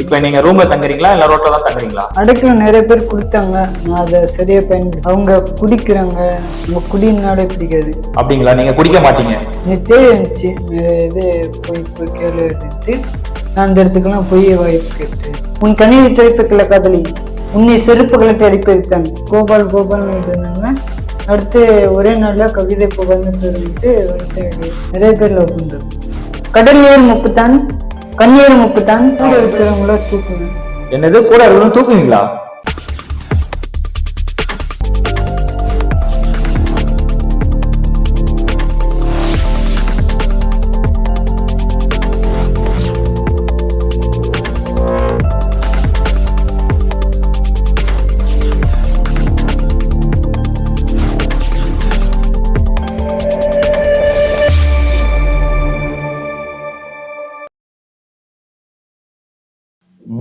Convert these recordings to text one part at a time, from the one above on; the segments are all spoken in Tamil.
இப்ப நீங்க ரூம்ல தங்குறீங்களா இல்ல ரோட்ல தான் தங்குறீங்களா? அடைக்கல நிறைய பேர் கொடுத்தாங்க, நான் அதை சரியா பயன்படுத்தி. அவங்க குடிக்கிறாங்க, அவங்க குடினாலே பிடிக்காது. அப்படிங்களா? நீங்க குடிக்க மாட்டீங்க? நீ இருந்துச்சு நிறைய இது போய் கேளு அப்படின்ட்டு நான் அந்த இடத்துக்கெல்லாம் போய் வாய்ப்பு கேட்டு. உன் கண்ணீர் திரைப்பக்கல காதலி உன்னை செருப்புகளை அடிப்பு வைத்தான் கோபால் கோபால்னு இருந்தாங்க. அடுத்து ஒரே நாள்ல கவிதை கோபால்னு சொல்லிட்டு நிறைய பேர் லவ் பண்றாங்க. கடல் ஏறு முப்புத்தான் கண்ணீர் முப்புத்தான் கூட இருக்கிறவங்கள தூக்குங்க. என்னது கூட இருக்கணும் தூக்குவீங்களா?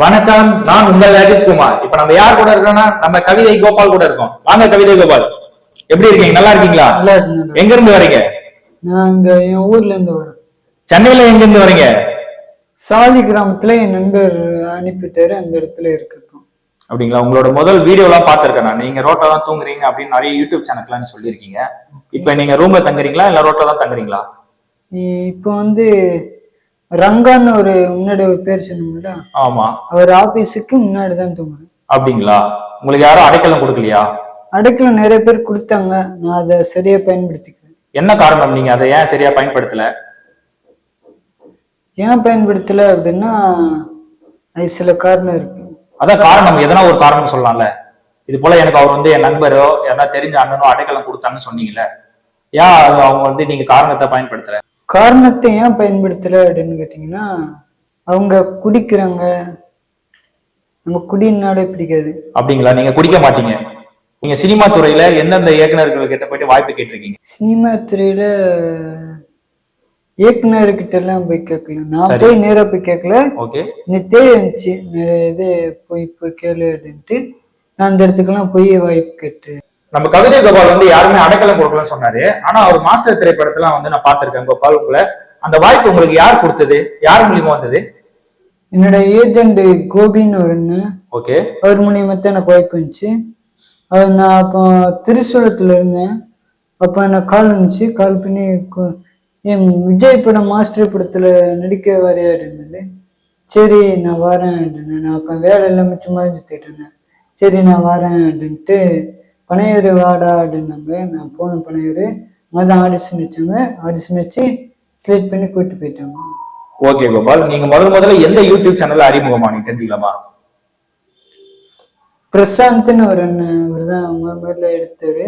வணக்கம், நான் உங்கள் அஜித் குமார். இப்ப நம்ம யார் கூட இருக்கோம்னா நம்ம கவிதை கோபால் கூட இருக்கோம். வாங்க கவிதை கோபால், எப்படி இருக்கீங்க? நல்லா இருக்கீங்களா? நல்லா இருக்கு. எங்க இருந்து வரீங்க? நான் இங்க என் ஊர்ல இருந்து வரேன். சென்னையில எங்க இருந்து வரீங்க? சாலி கிராமத்துல என் நண்பர் அனுப்பிட்டாரு, அந்த இடத்துல இருக்கோம். அப்படிங்களா? உங்களோட முதல் வீடியோ எல்லாம் பாத்திருக்கேன் நான். நீங்க ரோட்ல தான் தூங்குறீங்க அப்படின்னு நிறைய யூடியூப் சேனல்ல சொல்லியிருக்கீங்க. இப்ப நீங்க ரூம்ல தங்குறீங்களா இல்ல ரோட்ல தான் தங்குறீங்களா? இப்போ ரங்கான்னு முன்னாடி ஒரு பேர் சொன்னீங்களா? ஆமா, அவர் ஆபீஸுக்கு முன்னாடிதான் தூங்குறேன். அப்படிங்களா? உங்களுக்கு யாரும் அடைக்கலம் கொடுக்கலையா? அடைக்கலம் நிறைய பேர் கொடுத்தாங்க, நான் அதை சரியா பயன்படுத்திக்கிறேன். என்ன காரணம் நீங்க அதை ஏன் சரியா பயன்படுத்தல? ஏன் பயன்படுத்தல அப்படின்னா அது சில காரணம் இருக்கு. அதான் காரணம், எதனா ஒரு காரணம் சொல்லலாம்ல. இது போல எனக்கு அவர் என் நண்பரோ யாரா தெரிஞ்ச அண்ணனோ அடைக்கலம் கொடுத்தாங்கன்னு சொன்னீங்கல்ல, ஏன் அவங்க நீங்க காரணத்தை பயன்படுத்தல? காரணத்தை ஏன் பயன்படுத்தல அப்படின்னு கேட்டீங்கன்னா, அவங்க குடிக்கிறாங்க, நம்ம குடினாலே பிடிக்காது. அப்படிங்களா? நீங்க குடிக்க மாட்டீங்க? நீங்க சினிமா துறையில எந்தெந்த இயக்குநர்கள் கிட்ட போயிட்டு வாய்ப்பு கேட்டிருக்கீங்க? சினிமா துறையில இயக்குநர்கிட்ட எல்லாம் போய் கேட்கல, நான் போய் நேரா போய் கேட்கல. ஓகே, நீ இருந்துச்சு நிறைய இது போய் கேளு அப்படின்ட்டு நான் அந்த இடத்துக்கெல்லாம் போய் வாய்ப்பு கேட்டு. நம்ம கவிதை கோபால் யாருமே அடைக்கலம் கொடுக்கலன்னு சொன்னாரு. ஆனா அவர் மாஸ்டர் திரைப்படத்துல நான் பார்த்திருக்கேன் கோபால். உங்களை அந்த வாய்ப்பு உங்களுக்கு யார் கொடுத்தது? யார் மூலியமா வந்தது? என்னோட ஏஜென்ட் கோபின்னு ஒரு. ஓகே, அவர் மூலியமா தான் எனக்கு வாய்ப்பு இருந்துச்சு. நான் அப்போ திருச்சூலத்துல இருந்தேன். அப்போ எனக்கு கால் இருந்துச்சு, கால் பண்ணி என் விஜய் படம் மாஸ்டர் படத்துல நடிக்க வரையா இருந்தது. சரி நான் வரேன் அப்படின்னு. நான் அப்போ வேலை எல்லாமே சும்மா சுத்திட்டு இருந்தேன். சரி நான் வரேன் அப்படின்ட்டு பனையூர் வாடா அப்படின்னாங்க. நான் போனேன் பனையூர். அதான் ஆடிஷன் வச்சாங்க, ஆடிஷன் வச்சு செலக்ட் பண்ணி கூப்பிட்டு போயிட்டாங்க. ஓகே கோபால், நீங்க முதல்ல எந்த யூடியூப் சேனல்ல அறிமுகமா நீங்க தெரிஞ்சுக்கலாமா? பிரசாந்த்னு ஒரு தான் முதல்ல எடுத்தாரு.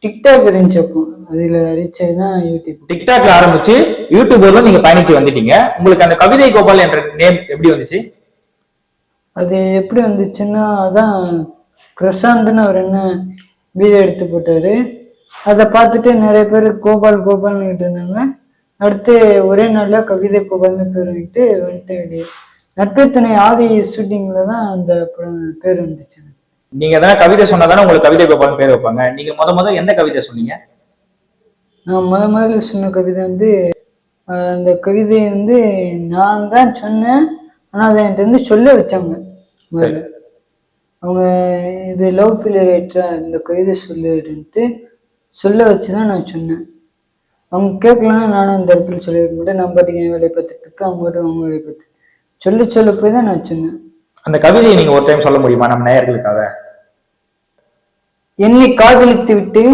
டிக்டாக் இருந்துச்சப்போ அதுல அடிச்சதுதான் யூடியூப். டிக்டாக்ல ஆரம்பிச்சு யூடியூபர்ல நீங்க பயணிச்சு வந்துட்டீங்க. உங்களுக்கு அந்த கவிதை கோபால் என்ற நேம் எப்படி வந்துச்சு? அது எப்படி வந்துச்சுன்னா, அதான் பிரசாந்த்னு ஒரு வீடியோ எடுத்து போட்டாரு. அதை பார்த்துட்டு நிறைய பேர் கோபால் கோபால்னு இருந்தாங்க. அடுத்து ஒரே நாள்ல கவிதை கோபால்னு பேர் வந்துட்டு வெளியே நட்பு துணை ஆதி ஷூட்டிங்ல தான் அந்த பேர் வந்துச்சு. நீங்க எதனா கவிதை சொன்னாதானே உங்களுக்கு கவிதை கோபால் பேர் வைப்பாங்க. நீங்க முத எந்த கவிதை சொன்னீங்க? நான் முதல்ல சொன்ன கவிதை அந்த கவிதை நான் தான் சொன்னேன். ஆனா அதை என்கிட்ட சொல்ல வச்சாங்க. அவங்க இது லவ் ஃபெயிலியர் இந்த கவிதை சொல்லிட்டு சொல்ல வச்சுதான் நான் சொன்னேன். அவங்க கேட்கலன்னா நானும் அந்த இடத்துல சொல்லியிருக்க மாட்டேன். நான் பாட்டுக்கு என் வேலையை பார்த்துட்டு இருக்கேன், அவங்க வேலையை பார்த்து சொல்ல போய் தான் நான் சொன்னேன். அந்த கவிதையை நீங்க ஒரு டைம் சொல்ல முடியுமா நம்ம நேயர்களுக்காக? என்னை காதலித்து விட்டு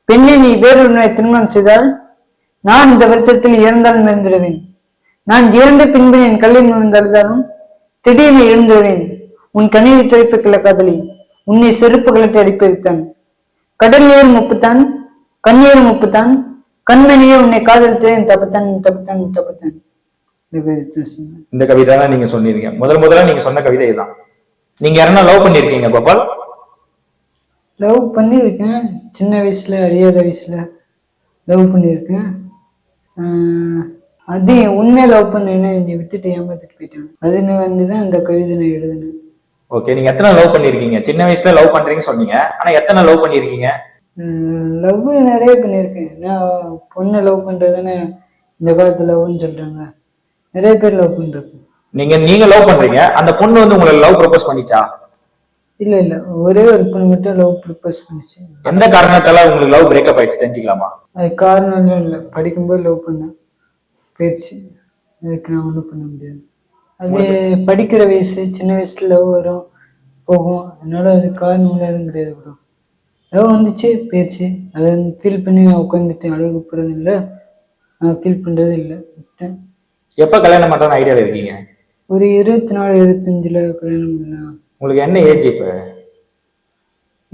பெண்ணை நீ வேறொருவனை திருமணம் செய்தால் நான் இந்த வருத்தத்தில் இறந்தாலும் இருந்துடுவேன். நான் இறந்த பின்பு என் கல்லில் விழுந்தாலும் திடீர்னு எழுந்துடுவேன். உன் கண்ணீர் திரைப்பக்கல காதலி உன்னை செருப்புகளை அடிப்பு வைத்தான் கடல் ஏறு முப்புத்தான் கண்ணீர் முப்புத்தான் கண்மணியே உன்னை காதலித்தேன் தப்புத்தான் தப்புத்தான் தப்புத்தான். இந்த கவிதை தான் நீங்க சொன்னீங்க. முதல்ல நீங்க சொன்ன கவிதை தான். நீங்க யாரா லவ் பண்ணிருக்கீங்க கோபால்? லவ் பண்ணியிருக்கேன், சின்ன வயசுல அறியாத வயசுல லவ் பண்ணியிருக்கேன். அது உண்மையை லவ் பண்ணேன்னு என்னை விட்டுட்டு ஏமாத்திட்டு போயிட்டாங்க. அதுன்னு தான் இந்த கவிதை நான் எழுதுனேன். ஓகே, நீங்க எத்தனை லவ் பண்ணிருக்கீங்க? சின்ன வயசுல லவ் பண்றீங்கன்னு சொன்னீங்க, ஆனா எத்தனை லவ் பண்ணிருக்கீங்க? லவ் நிறைய பண்ணியிருக்கேன். நான் பொண்ணை லவ் பண்றதுன்னு இந்த காலத்துல லவ்னு சொல்றாங்க, நிறைய பேர் லவ் பண்றது. நீங்க லவ் பண்றீங்க, அந்த பொண்ணு வந்து உங்களை லவ் ப்ரொபோஸ் பண்ணிச்சா? இல்ல இல்ல, ஒரே ஒரு பொண்ணு மட்டும் லவ் ப்ரப்போஸ் பண்ணிச்சு. எந்த காரணத்தால உங்களுக்கு லவ் பிரேக்கப் ஆயிடுச்சு தெரிஞ்சுக்கலாமா? அது காரணம் இல்லை, படிக்கும்போது லவ் பண்ணேன், போயிடுச்சு. அதுக்கு நான் ஒன்றும் பண்ண முடியாது. அது படிக்கிற வயசு, சின்ன வயசுல லவ் வரும் போகும், அதனால அது காரணம் எதுவும் கிடையாது ப்ரோ. லவ் வந்துச்சு போயிடுச்சு, அதை ஃபீல் பண்ணி உட்காந்துட்டு அழுகு போறது இல்லை, ஃபீல் பண்றது இல்லை, விட்டேன். எப்ப கல்யாணம் பண்றதுன்னு ஐடியால இருக்கீங்க? ஒரு 24 25ல கல்யாணம் பண்ணலாம். உங்களுக்கு என்ன ஏஜ் இப்ப?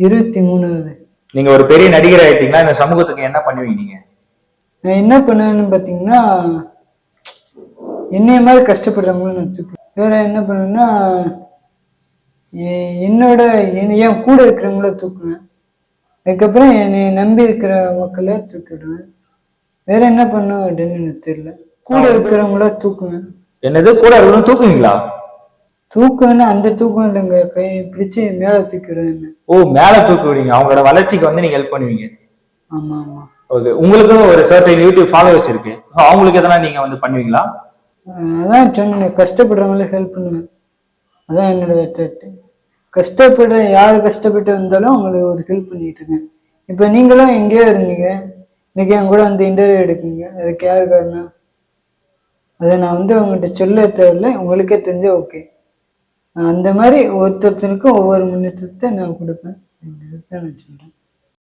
23ஆகுது. நீங்க ஒரு பெரிய நடிகர் ஆயிட்டீங்கன்னா இந்த சமூகத்துக்கு என்ன பண்ணுவீங்க நீங்க? நான் என்ன பண்ணுவேன்னு பாத்தீங்கன்னா, என்னைய மாதிரி கஷ்டப்படுறவங்களும் நான் தூக்குவேன். வேற என்ன பண்ணுவேன்னா, என் கூட இருக்கிறவங்கள தூக்குவேன். அதுக்கப்புறம் என்னை நம்பி இருக்கிற மக்களை தூக்கிடுவேன். வேற என்ன பண்ணுவேன் அப்படின்னு எனக்கு தெரியல. கூட இருக்கிறவங்கள தூக்குவேன். என்னது கூட இருக்கணும் தூக்குவீங்களா? தூக்குவேன்னு அந்த தூக்கம் இல்லைங்க, கை பிடிச்சு மேல தூக்கிடுவேன். ஓ, மேல தூக்குவீங்க, அவங்களோட வளர்ச்சிக்கு வந்து நீங்க ஹெல்ப் பண்ணுவீங்க. ஆமா ஆமா. ஓகே, உங்களுக்கும் ஒரு சர்டன் யூடியூப் ஃபாலோவர்ஸ் இருக்கு, அவங்களுக்கு எதனா நீங்க வந்து பண்ணுவீங்களா? அதான் சொன்னேன், கஷ்டப்படுறவங்களுக்கு ஹெல்ப் பண்ணுவேன், அதான் என்னோட அட்ராக்ட். கஷ்டப்படுற யாரு கஷ்டப்பட்டு வந்தாலும் அவங்களுக்கு ஒரு ஹெல்ப் பண்ணிட்டு இருக்கேன். இப்போ நீங்களும் எங்கேயோ இருந்தீங்க, இன்னைக்கு என் கூட அந்த இன்டர்வியூ எடுக்கீங்க, அதுக்கு யாரு காரணம்? அதை நான் வந்து உங்கள்கிட்ட சொல்ல தேவையில்லை, உங்களுக்கே தெரிஞ்ச ஓகே. அந்த மாதிரி ஒருத்தருக்கும் ஒவ்வொரு முன்னேற்றத்தை நான் கொடுப்பேன், நான் சொல்றேன்.